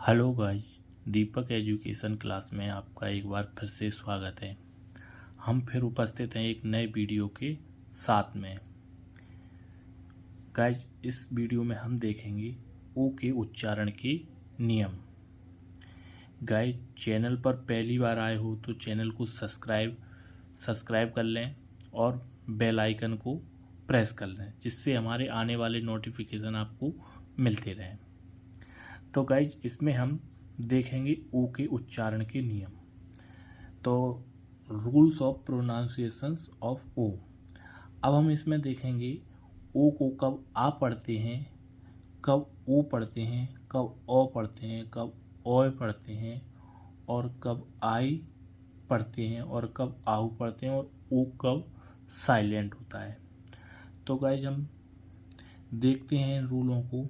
Hello guys, दीपक education class में आपका एक बार फिर से स्वागत है। हम फिर उपस्थित हैं एक नए वीडियो के साथ में। गाइस, इस वीडियो में हम देखेंगे ओ के उच्चारण के नियम। गाइस, चैनल पर पहली बार आए हो तो चैनल को सब्सक्राइब कर लें और बेल आइकन को प्रेस कर लें, जिससे हमारे आने वाले नोटिफिकेशन आपको मिलते रहें। तो गाइज, इसमें हम देखेंगे ओ के उच्चारण के नियम। तो rules of pronunciations of O. अब हम इसमें देखेंगे ओ को कब आ पढ़ते हैं, कब ओ पढ़ते हैं, कब ओ पढ़ते हैं, कब ओ पढ़ते हैं, और कब आई पढ़ते हैं, और कब आऊ पढ़ते हैं, और ओ कब साइलेंट होता है। तो गाइज, हम देखते हैं रूलों को।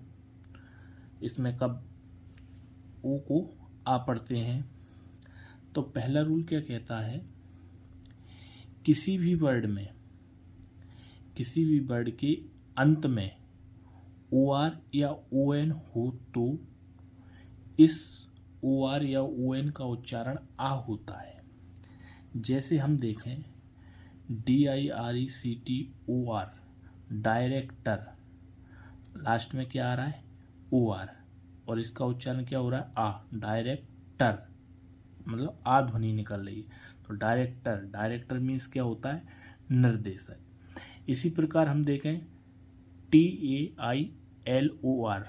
इसमें कब ओ को आ पढ़ते हैं, तो पहला रूल क्या कहता है, किसी भी वर्ड के अंत में ओ आर या ओ एन हो तो इस ओ आर या ओ एन का उच्चारण आ होता है। जैसे हम देखें DIRECTOR, डायरेक्टर, लास्ट में क्या आ रहा है, ओ आर, और इसका उच्चारण क्या हो रहा है, आ, डायरेक्टर, मतलब आ ध्वनि निकल रही है। तो डायरेक्टर मीन्स क्या होता है, निर्देशक। इसी प्रकार हम देखें TAILOR,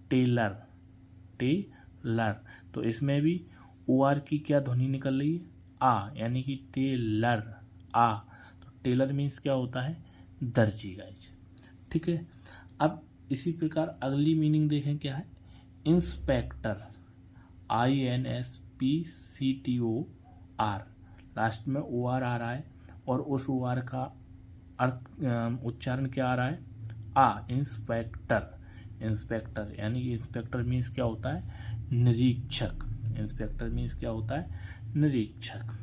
टेलर, तो इसमें भी ओ आर की क्या ध्वनि निकल रही है, आ, यानी कि टेलर, आ। तो टेलर मीन्स क्या होता है, दर्जी गाइज। ठीक है। अब इसी प्रकार अगली मीनिंग देखें क्या है, इंस्पेक्टर, INSPCTOR, लास्ट में ओ आर आ रहा है, और उस ओ आर का उच्चारण क्या आ रहा है, आ, इंस्पेक्टर, यानी कि इंस्पेक्टर मीन्स क्या होता है, निरीक्षक। इंस्पेक्टर मीन्स क्या होता है, निरीक्षक।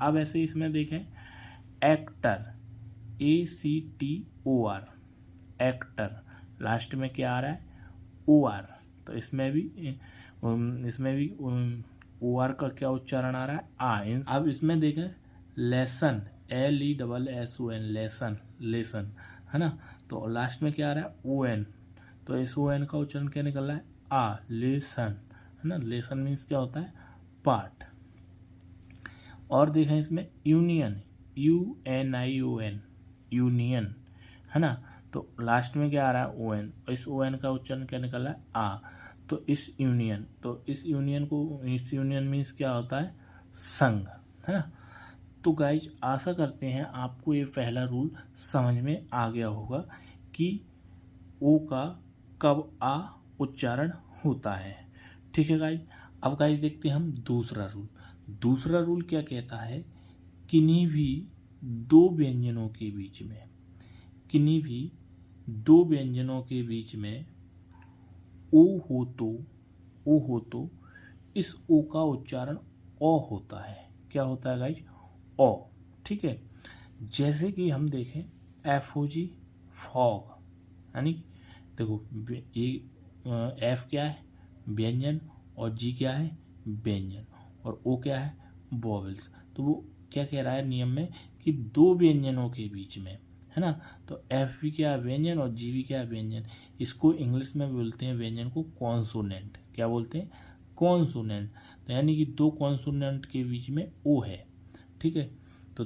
अब ऐसे इसमें देखें एक्टर, ACTOR, एक्टर, लास्ट में क्या आ रहा है, ओ आर। तो इसमें भी ओ आर का क्या उच्चारण आ रहा है, आ। अब इसमें देखें लेसन, LESSON, लेसन, है ना। तो लास्ट में क्या आ रहा है, ओ एन। तो इस ओ एन का उच्चारण क्या निकल रहा है, आ, लेसन, है ना। लेसन मीन्स क्या होता है, पाठ। और देखें इसमें यूनियन, UNION, यूनियन, है ना। तो लास्ट में क्या आ रहा है, ओ एन, इस ओ एन का उच्चारण क्या निकल रहा है, आ। तो इस यूनियन मीन्स क्या होता है, संघ, है ना। तो गाइज, आशा करते हैं आपको ये पहला रूल समझ में आ गया होगा कि ओ का कब आ उच्चारण होता है। ठीक है गाइज। अब गाइज देखते हैं हम दूसरा रूल। दूसरा रूल क्या कहता है, किन्हीं भी दो व्यंजनों के बीच में ओ हो तो इस ओ का उच्चारण ओ होता है। क्या होता है गाइज, ओ। ठीक है। जैसे कि हम देखें FOG, फॉग, यानी देखो ये एफ क्या है, व्यंजन, और जी क्या है, व्यंजन, और ओ क्या है, वोवेल्स। तो वो क्या कह रहा है नियम में कि दो व्यंजनों के बीच में, है ना। तो एफ भी क्या है, व्यंजन, और जी भी क्या है, व्यंजन। इसको इंग्लिश में बोलते हैं व्यंजन को कॉन्सोनेंट। क्या बोलते हैं, कॉन्सोनेंट। तो यानी कि दो कॉन्सोनेंट के बीच में ओ है। ठीक है। तो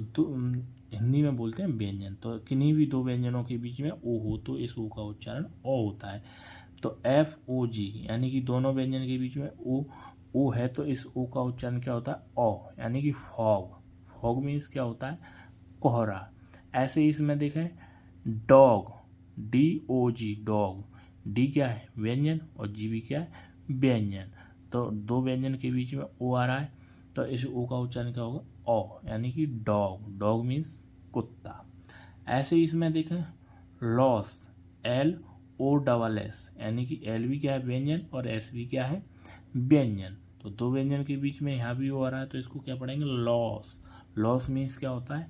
हिंदी में बोलते हैं व्यंजन। तो किन्हीं भी दो व्यंजनों के बीच में ओ हो तो इस ओ का उच्चारण ओ होता है। तो FOG, यानी कि दोनों व्यंजन के बीच में ओ है तो इस ओ का उच्चारण क्या होता है, ओ, यानी कि फॉग मीन्स क्या होता है, कोहरा। ऐसे ही इसमें देखें डॉग, DOG, डॉग, डी क्या है, व्यंजन, और जी भी क्या है, व्यंजन। तो दो व्यंजन के बीच में ओ आ रहा है तो इस ओ का उच्चारण क्या होगा, ओ, यानी कि डॉग मीन्स कुत्ता। ऐसे ही इसमें देखें लॉस, LOSS, यानी कि एल भी क्या है, व्यंजन, और एस भी क्या है, व्यंजन। तो दो व्यंजन के बीच में यहाँ भी ओ आ रहा है तो इसको क्या पढ़ेंगे, लॉस मीन्स क्या होता है,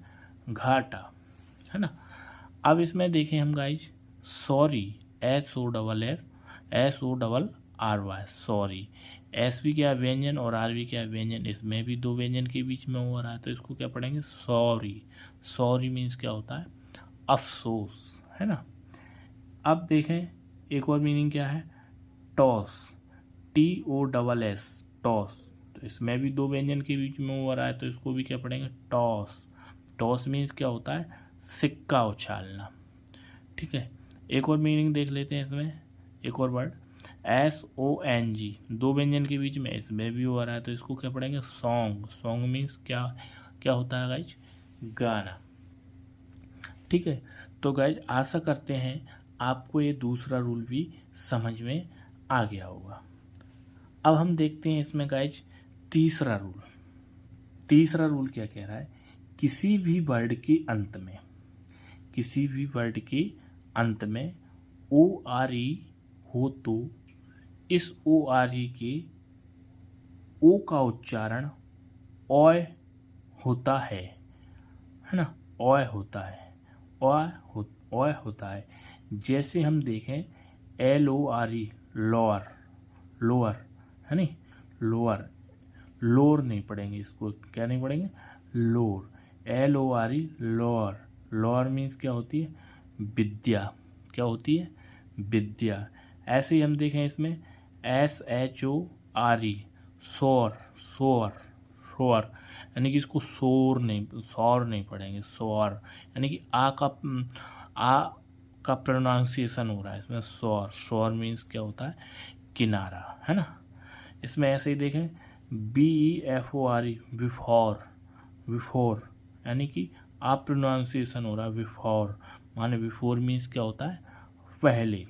घाटा, है ना। अब इसमें देखें हम guys sorry, SORRY, R Y, sorry. S भी क्या है व्यंजन और आर भी क्या है व्यंजन, इसमें भी दो व्यंजन के बीच में हो रहा है, तो इसको क्या पढ़ेंगे सॉरी। सॉरी मीन्स क्या होता है अफसोस, है ना। अब देखें एक और मीनिंग क्या है टॉस, TOSS, टॉस। तो इसमें भी दो व्यंजन के बीच में हो रहा है, तो इसको भी क्या पढ़ेंगे टॉस। टॉस मीन्स क्या होता है सिक्का उछालना, ठीक है। एक और मीनिंग देख लेते हैं इसमें, एक और वर्ड SONG, दो व्यंजन के बीच में, इसमें भी हो रहा है, तो इसको क्या पढ़ेंगे सॉन्ग। सॉन्ग मीन्स क्या क्या होता है गाइज गाना, ठीक है। तो गाइज आशा करते हैं आपको ये दूसरा रूल भी समझ में आ गया होगा। अब हम देखते हैं इसमें गाइज तीसरा रूल। तीसरा रूल क्या कह रहा है, किसी भी वर्ड के अंत में, किसी भी वर्ड के अंत में ORE हो तो इस ORE के O का उच्चारण ओय होता है ना, ओय होता है, ओय होता है। जैसे हम देखें LORE लोअर, लोअर है नहीं, लोअर, लोअर नहीं पढ़ेंगे इसको, क्या नहीं पढ़ेंगे lower, LORE lower. Lower means क्या होती है विद्या, क्या होती है विद्या। ऐसे ही हम देखें इसमें SHORE शोर, शोर, शोर, यानी कि इसको शोर नहीं, शौर नहीं पढ़ेंगे शोर, यानी कि आ का प्रोनाउंसिएशन हो रहा है इसमें शोर। शोर मीन्स क्या होता है किनारा, है ना। इसमें ऐसे ही देखें BEFORE बिफोर, बिफोर, यानी कि आप प्रोनाउंसिएशन हो रहा है बिफोर, माने बिफोर मीन्स क्या होता है पहले।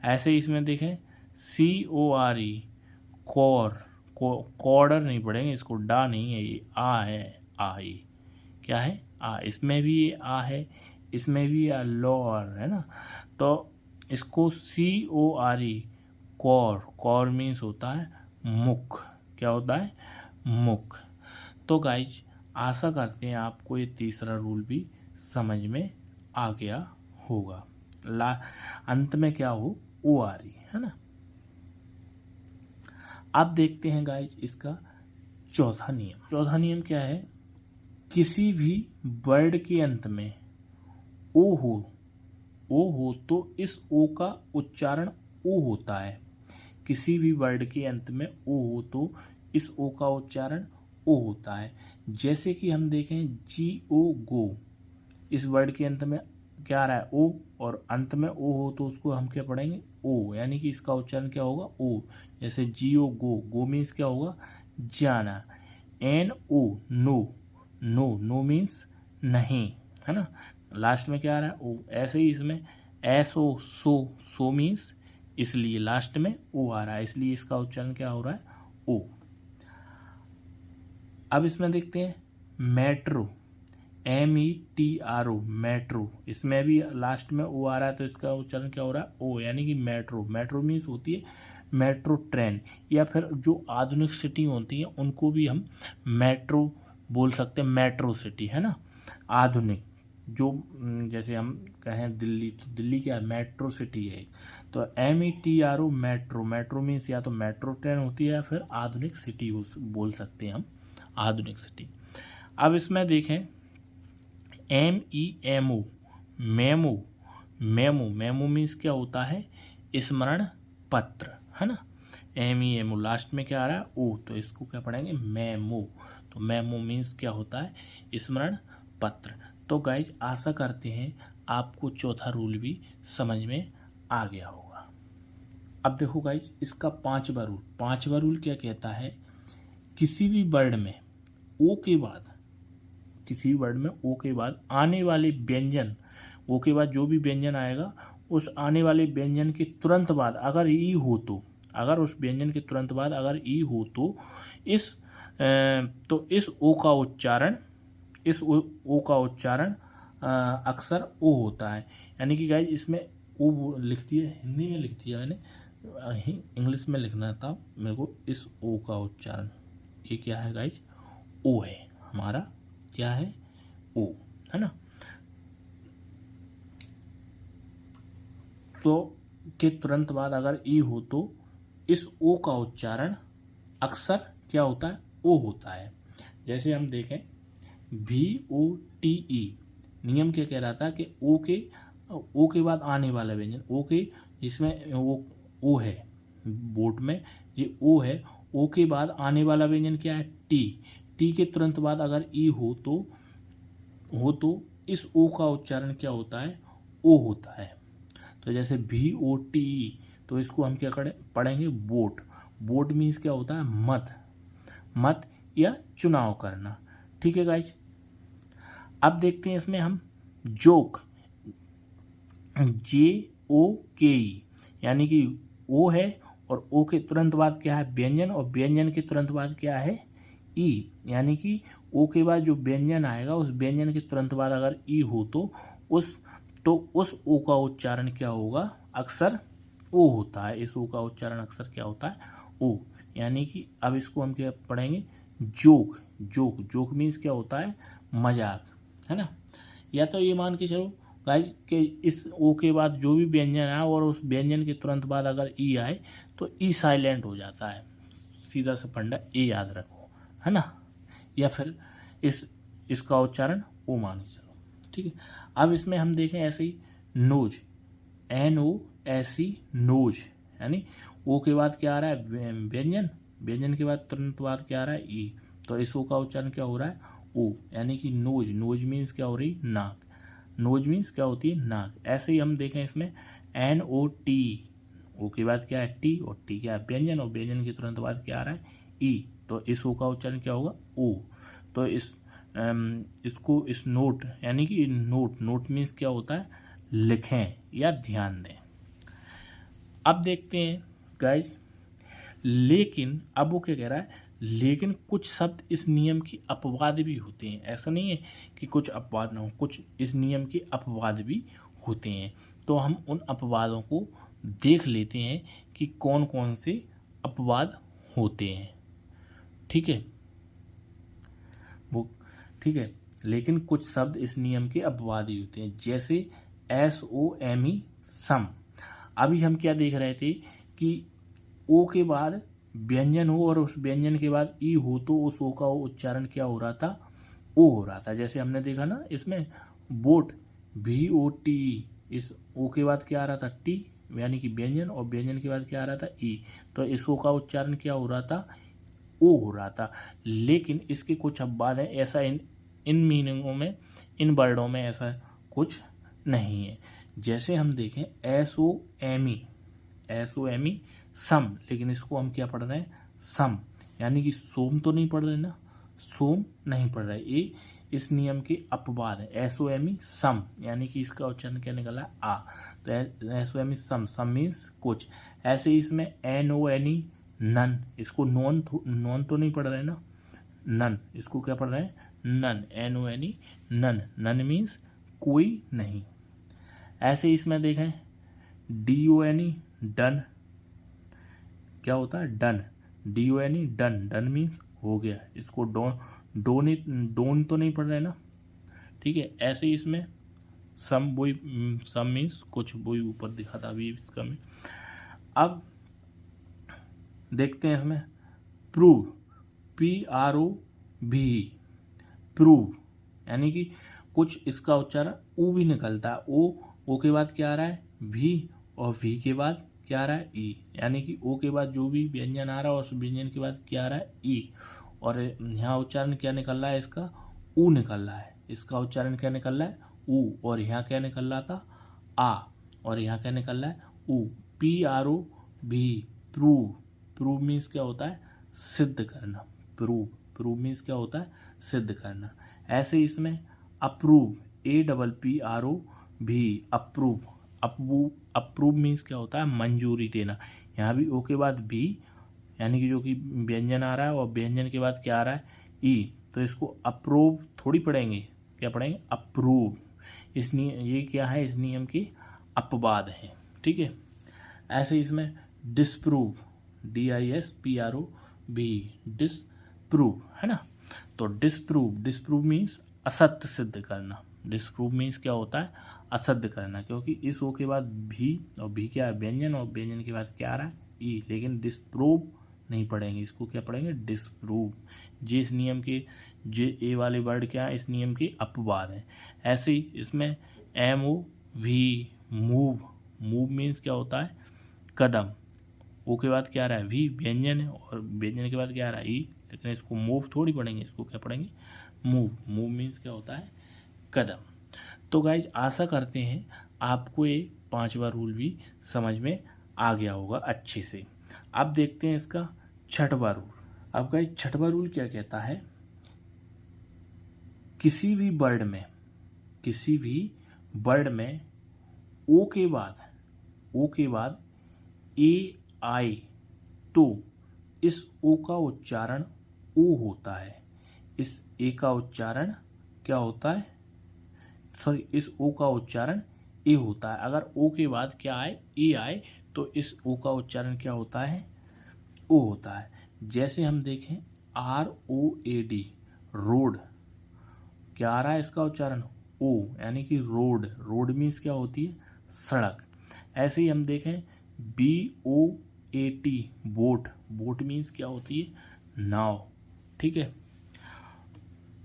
ऐसे ही इसमें देखें CORE कोर, कॉर्डर नहीं पढ़ेंगे इसको, डा नहीं है ये आ है, आ ये क्या है आ, इसमें भी ये आ है, इसमें भी आ लोअर, है ना। तो इसको CORE कॉर, कॉर मीन्स होता है मुख, क्या होता है मुख। तो गाइज आशा करते हैं आपको ये तीसरा रूल भी समझ में आ गया होगा। अंत में क्या हो ORE, है ना। अब देखते हैं गाइज इसका चौथा नियम। चौथा नियम क्या है, किसी भी वर्ड के अंत में ओ हो तो इस ओ का उच्चारण ओ होता है। किसी भी वर्ड के अंत में ओ हो तो इस ओ का उच्चारण ओ होता है। जैसे कि हम देखें GO गो, इस वर्ड के अंत में क्या आ रहा है ओ, और अंत में ओ हो तो उसको हम क्या पढ़ेंगे ओ, यानी कि इसका उच्चारण क्या होगा ओ। जैसे GO गो, गो मीन्स क्या होगा जाना। NO no, no, no means नहीं, है ना। लास्ट में क्या आ रहा है ओ। ऐसे ही इसमें SO सो, सो मीन्स इसलिए लास्ट में ओ आ रहा है, इसलिए इसका उच्चारण क्या हो रहा है ओ। अब इसमें देखते हैं मेट्रो, METRO मेट्रो, इसमें भी लास्ट में ओ आ रहा है, तो इसका उच्चारण क्या हो रहा है ओ, यानी कि मेट्रो। मेट्रो मीन्स होती है मेट्रो ट्रेन, या फिर जो आधुनिक सिटी होती हैं उनको भी हम मेट्रो बोल सकते हैं, मेट्रो सिटी, है ना। आधुनिक जो जैसे हम कहें दिल्ली, तो दिल्ली क्या है मेट्रो सिटी है। तो METRO मेट्रो, मेट्रो मीन्स या तो मेट्रो ट्रेन होती है या फिर आधुनिक सिटी बोल सकते हैं हम, आधुनिक सिटी। अब इसमें देखें MEMO memo, memo, memo means क्या होता है स्मरण पत्र, है ना। MEMO लास्ट में क्या आ रहा है ओ, तो इसको क्या पढ़ेंगे मेमो। तो मेमो मीन्स क्या होता है स्मरण पत्र। तो गाइज आशा करते हैं आपको चौथा रूल भी समझ में आ गया होगा। अब देखो गाइज इसका पांचवा रूल। पांचवा रूल क्या कहता है, किसी भी वर्ड में ओ के बाद, किसी वर्ड में ओ के बाद आने वाले व्यंजन, ओ के बाद जो भी व्यंजन आएगा उस आने वाले व्यंजन के तुरंत बाद अगर ई हो तो, अगर उस व्यंजन के तुरंत बाद अगर ई हो तो इस ओ का उच्चारण, इस ओ का उच्चारण अक्सर ओ होता है। यानी कि गाइज इसमें ओ लिख दिया, हिंदी में लिख दिया मैंने, इंग्लिश में लिखना था मेरे को। इस ओ का उच्चारण ये क्या है गाइज ओ है हमारा, क्या है ओ, है ना। तो के तुरंत बाद अगर ई हो तो इस ओ का उच्चारण अक्सर क्या होता है, ओ होता है। जैसे हम देखें VOTE, नियम क्या कह रहा था कि ओ के बाद आने वाला व्यंजन, ओ के जिसमें वो ओ है बोर्ड में, ये ओ है, ओ के बाद आने वाला व्यंजन क्या है, टी के तुरंत बाद अगर ई हो तो इस ओ का उच्चारण क्या होता है, ओ होता है। तो जैसे VOTE, तो इसको हम क्या पढ़ेंगे, वोट। वोट मीन्स क्या होता है, मत या चुनाव करना। ठीक है गाइज। अब देखते हैं इसमें हम जोक, JOKE, यानी कि ओ है और ओ के तुरंत बाद क्या है, व्यंजन, और व्यंजन के तुरंत बाद क्या है, ई, यानी कि ओ के बाद जो व्यंजन आएगा उस व्यंजन के तुरंत बाद अगर ई हो तो उस ओ का उच्चारण क्या होगा, अक्सर ओ होता है। इस ओ का उच्चारण अक्सर क्या होता है, ओ। यानी कि अब इसको हम क्या पढ़ेंगे, जोक मीन्स क्या होता है, मजाक, है ना। या तो ये मान के चलो गाइस कि इस ओ के बाद जो भी व्यंजन आए और उस व्यंजन के तुरंत बाद अगर ई आए तो ई साइलेंट हो जाता है, सीधा सा फंडा ए याद रखो, है ना। या फिर इसका उच्चारण ओ मान के चलो। ठीक है। अब इसमें हम देखें ऐसे ही नोज, NOSE, नोज, यानी ओ के बाद क्या आ रहा है, व्यंजन के बाद तुरंत बाद क्या आ रहा है, ई, तो इस ओ का उच्चारण क्या हो रहा है, ओ, यानी कि नोज मीन्स क्या हो रही, नाक। नोज मीन्स क्या होती है, नाक। ऐसे ही हम देखें इसमें NOT, ओ के बाद क्या है, टी, और टी क्या है, व्यंजन, और व्यंजन के तुरंत बाद क्या आ रहा है, ई, तो इस ओ का उच्चारण क्या होगा, ओ। तो इसको इस नोट, यानी कि नोट मीन्स क्या होता है, लिखें या ध्यान दें। अब देखते हैं गाइज, लेकिन अब वो क्या कह रहा है, लेकिन कुछ शब्द इस नियम की अपवाद भी होते हैं। ऐसा नहीं है कि कुछ अपवाद ना हो, कुछ इस नियम के अपवाद भी होते हैं। तो हम उन अपवादों को देख लेते हैं कि कौन कौन से अपवाद होते हैं। ठीक है, वो ठीक है, लेकिन कुछ शब्द इस नियम के अपवाद ही होते हैं, जैसे SOME, सम। अभी हम क्या देख रहे थे कि ओ के बाद व्यंजन हो और उस व्यंजन के बाद ई हो तो उस ओ का उच्चारण क्या हो रहा था, ओ हो रहा था। जैसे हमने देखा ना इसमें बोट, VOT, इस ओ के बाद क्या आ रहा था, टी, यानी कि व्यंजन, और व्यंजन के बाद क्या आ रहा था, ई, तो इस ओ का उच्चारण क्या हो रहा था, ओ हो रहा था। लेकिन इसके कुछ अपवाद हैं, ऐसा इन मीनिंगों में, इन वर्डों में ऐसा कुछ नहीं है। जैसे हम देखें SOME, सम, लेकिन इसको हम क्या पढ़ रहे हैं, सम, यानी कि सोम तो नहीं पढ़ रहे ना, सोम नहीं पढ़ रहे, ये इस नियम के अपवाद है। SOME, सम, यानी कि इसका उच्चारण क्या निकला है, आ, तो SOME, सम मीन्स कुछ। ऐसे ही इसमें NONE, नन, इसको नॉन तो नहीं पढ़ रहे ना, नन, इसको क्या पढ़ रहे हैं, नन, NONE, नन मीन्स कोई नहीं। ऐसे ही इसमें देखें DONE, डन, क्या होता है, डन, DONE, डन मीन्स हो गया, इसको डोन तो नहीं पढ़ रहे ना। ठीक है। ऐसे ही इसमें सम मीन्स कुछ, वही ऊपर दिखा था अभी इसका में। अब देखते हैं इसमें प्रूव, PROV, प्रूव, यानी कि कुछ इसका उच्चारण ऊ भी निकलता है, ओ के बाद क्या आ रहा है, भी, और भी के बाद क्या आ रहा है, ई, यानी कि ओ के बाद जो भी व्यंजन आ रहा है और उस व्यंजन के बाद क्या आ रहा है, ई, और यहाँ उच्चारण क्या निकल रहा है, इसका ऊ निकल रहा है, इसका उच्चारण क्या निकल रहा है, ऊ, और यहाँ क्या निकल रहा था, आ, और यहाँ क्या निकल रहा है, ऊ, PROV, प्रूव मीन्स क्या होता है, सिद्ध करना, प्रूव मीन्स क्या होता है, सिद्ध करना। ऐसे इसमें अप्रूव, APPROV, अप्रूव मीन्स क्या होता है, मंजूरी देना। यहाँ भी ओ के बाद भी, यानी कि जो कि व्यंजन आ रहा है और व्यंजन के बाद क्या आ रहा है, ई, तो इसको अप्रूव थोड़ी पढ़ेंगे, क्या पढ़ेंगे, अप्रूव। ये क्या है, इस नियम के अपवाद हैं। ठीक है। ऐसे इसमें डिसप्रूव, DISPROV, डिसप्रूव, है ना। तो डिसप्रूव मीन्स असत्य सिद्ध करना। डिसप्रूव मीन्स क्या होता है, असत्य करना, क्योंकि इस ओ के बाद भी, और भी क्या है, व्यंजन, और व्यंजन के बाद क्या आ रहा है, ई, लेकिन डिसप्रूव नहीं पढ़ेंगे, इसको क्या पढ़ेंगे, डिसप्रूव। जिस नियम के जे ए वाले वर्ड क्या है, इस नियम के अपवाद हैं। ऐसे ही इसमें M O V, move, move means क्या होता है, कदम। ओ के बाद क्या आ रहा है, वी व्यंजन है, और व्यंजन के बाद क्या आ रहा है, ई, लेकिन इसको मूव थोड़ी पढ़ेंगे, इसको क्या पढ़ेंगे, मूव। मूव मीन्स क्या होता है, कदम। तो गाइज आशा करते हैं आपको ये 5वां रूल भी समझ में आ गया होगा अच्छे से। अब देखते हैं इसका 6वां रूल। अब गाइज 6वां रूल क्या कहता है, किसी भी वर्ड में, किसी भी वर्ड में ओ के बाद ए आए तो इस ओ का उच्चारण ओ होता है। इस ए का उच्चारण क्या होता है, सॉरी, इस ओ का उच्चारण ए होता है। अगर ओ के बाद क्या आए, ए आए, तो इस ओ का उच्चारण क्या होता है, ओ होता है। जैसे हम देखें ROAD, रोड, क्या आ रहा है इसका उच्चारण, ओ, यानी कि रोड। रोड मीन्स क्या होती है, सड़क। ऐसे ही हम देखें BOAT, बोट, बोट मीन्स क्या होती है, नाव, ठीक है।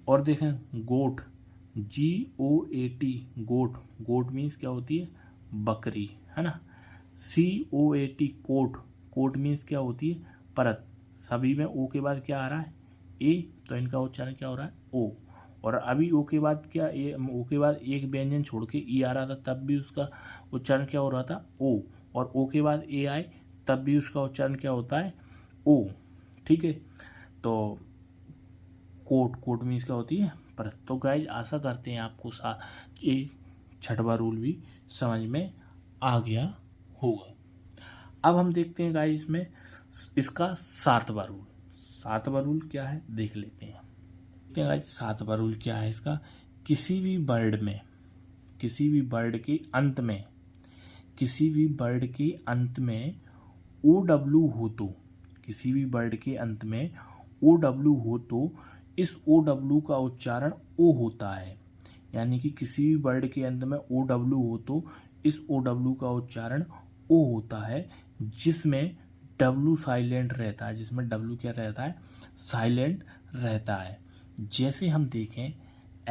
और देखें गोट, GOAT, गोट, गोट मीन्स क्या होती है, बकरी, है ना। COAT, कोट, कोट मीन्स क्या होती है, परत। सभी में ओ के बाद क्या आ रहा है, ए, तो इनका उच्चारण क्या हो रहा है, ओ। और अभी ओ के बाद क्या, ए, ओ के बाद एक व्यंजन छोड़ के ई आ रहा था, तब भी उसका उच्चारण क्या हो रहा था, ओ। और ओ के बाद ए आए, तब भी उसका उच्चारण क्या होता है, ओ, ठीक है। तो कोट, कोट मीन्स क्या होती है, परत। तो गाइज आशा करते हैं आपको ये 6वां रूल भी समझ में आ गया होगा। अब हम देखते हैं गाइज इसमें इसका 7वां रूल। 7वां रूल क्या है देख लेते हैं। देखते हैं गाइज 7वां रूल क्या है इसका, किसी भी वर्ड में, किसी भी वर्ड के अंत में, किसी भी वर्ड के अंत में OW हो तो, किसी भी वर्ड के अंत में OW हो तो इस OW का उच्चारण ओ होता है। यानी कि किसी भी वर्ड के अंत में OW हो तो इस OW का उच्चारण ओ होता है, जिसमें W साइलेंट रहता है, जिसमें W क्या रहता है, साइलेंट रहता है। जैसे हम देखें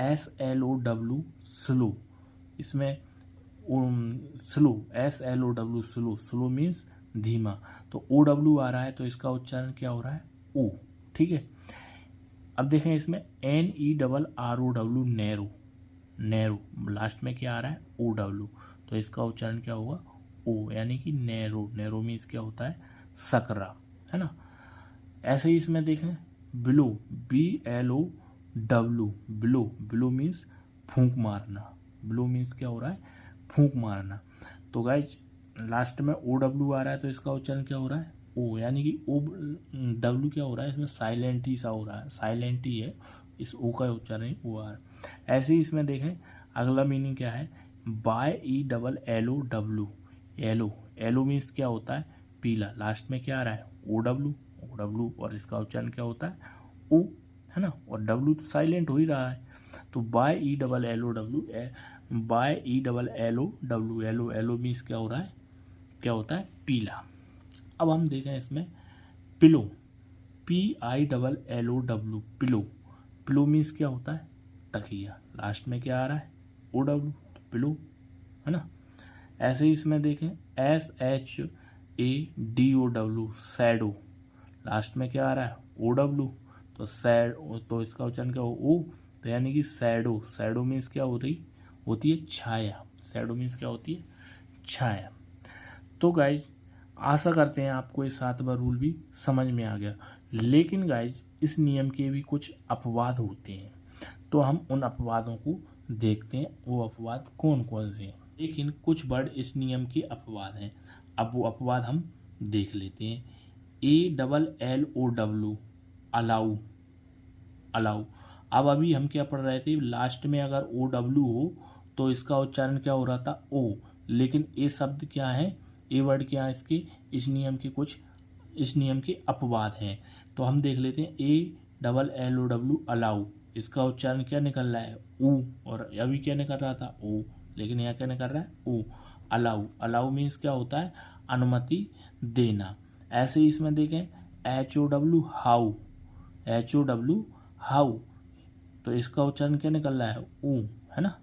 SLOW, स्लो, इसमें slow, SLOW, slow, slow means धीमा, तो OW आ रहा है, तो इसका उच्चारण क्या हो रहा है, ओ, ठीक है। अब देखें इसमें NERROW, नैरो, नैरो, लास्ट में क्या आ रहा है, OW, तो इसका उच्चारण क्या होगा, ओ, यानी कि नैरो। नैरो मीन्स क्या होता है, सकरा, है ना। ऐसे ही इसमें देखें below, BLOW, below, below means फूंक मारना, बिलो मीन्स क्या हो रहा है, फूंक मारना। तो गाइज लास्ट में OW आ रहा है, तो इसका उच्चारण क्या हो रहा है, ओ, यानी कि W क्या हो रहा है, इसमें साइलेंट ही सा हो रहा है, साइलेंट ही है, इस ओ का उच्चारण ओ आ रहा है। ऐसे ही इसमें देखें अगला मीनिंग क्या है, YELLOW, येलो, येलो मीन्स क्या होता है, पीला, लास्ट में क्या आ रहा है, OW, OW, और इसका उच्चारण क्या होता है, ओ, है ना। और W तो साइलेंट हो ही रहा है, तो YELLOW, YELLOW, yellow, yellow means क्या हो रहा है, क्या होता है, पीला। अब हम देखें इसमें pillow, PILLOW, pillow, pillow means क्या होता है, तकिया, लास्ट में क्या आ रहा है, OW, तो पिलो, है ना। ऐसे ही इसमें देखें SHADOW, सैडो, लास्ट में क्या आ रहा है, OW, तो सैड, तो इसका उच्चारण क्या हो, ओ, तो यानी कि सैडो। सैडो मीन्स क्या होती है छाया। सैडो मीन्स क्या होती है, छाया। तो गाइज आशा करते हैं आपको ये 7वां रूल भी समझ में आ गया। लेकिन गाइज इस नियम के भी कुछ अपवाद होते हैं, तो हम उन अपवादों को देखते हैं, वो अपवाद कौन कौन से हैं। लेकिन कुछ वर्ड इस नियम के अपवाद हैं, अब वो अपवाद हम देख लेते हैं। ALLOW, allow, allow. अब अभी हम क्या पढ़ रहे थे, लास्ट में अगर OW हो तो इसका उच्चारण क्या हो रहा था, ओ, लेकिन ये शब्द क्या है, ये वर्ड क्या है, इसके इस नियम के अपवाद हैं। तो हम देख लेते हैं ALLOW, अलाउ, इसका उच्चारण क्या निकल रहा है, ऊ, और अभी क्या निकल रहा था, ओ, लेकिन यहाँ क्या निकल रहा है, ओ। अलाउ, अलाउ मीन्स क्या होता है, अनुमति देना। ऐसे ही इसमें देखें HOW हाउ, HOW हाउ, तो इसका उच्चारण क्या निकल रहा है ऊ, है ना,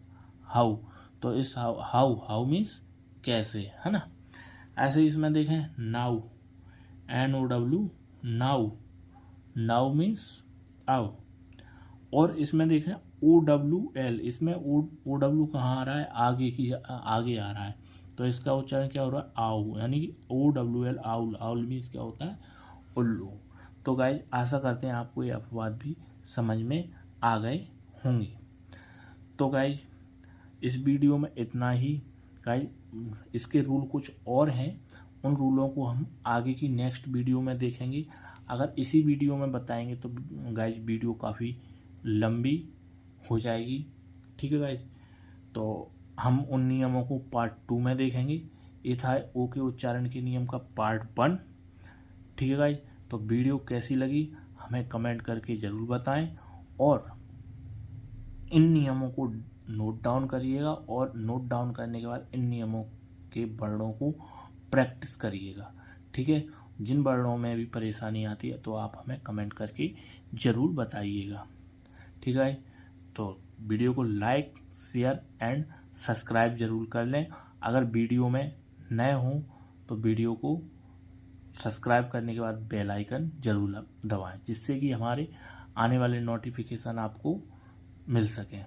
हाउ। तो इस हाउ हाउ हाउ मीन्स कैसे, है ना। ऐसे ही इसमें देखें now, NOW now, now means आओ। और इसमें देखें OWL, इसमें OW कहाँ आ रहा है, आगे आ रहा है, तो इसका उच्चारण क्या हो रहा है आउ, यानी कि OWL आउल, आउल मीन्स क्या होता है उल्लू। तो गाइज आशा करते हैं आपको ये अपवाद भी समझ में आ गए होंगे। तो गाइज इस वीडियो में इतना ही। गाइज इसके रूल कुछ और हैं, उन रूलों को हम आगे की नेक्स्ट वीडियो में देखेंगे। अगर इसी वीडियो में बताएंगे तो गाइज वीडियो काफ़ी लंबी हो जाएगी, ठीक है गाइज। तो हम उन नियमों को पार्ट 2 में देखेंगे। ये था ओ के उच्चारण के नियम का पार्ट 1, ठीक है गाइज। तो वीडियो कैसी लगी हमें कमेंट करके ज़रूर बताएं, और इन नियमों को नोट डाउन करिएगा, और नोट डाउन करने के बाद इन नियमों के वर्णों को प्रैक्टिस करिएगा, ठीक है। जिन वर्णों में भी परेशानी आती है तो आप हमें कमेंट करके ज़रूर बताइएगा, ठीक है। तो वीडियो को लाइक, शेयर एंड सब्सक्राइब ज़रूर कर लें। अगर वीडियो में नए हों तो वीडियो को सब्सक्राइब करने के बाद बेल आइकन ज़रूर दबाएं, जिससे कि हमारे आने वाले नोटिफिकेशन आपको मिल सकें।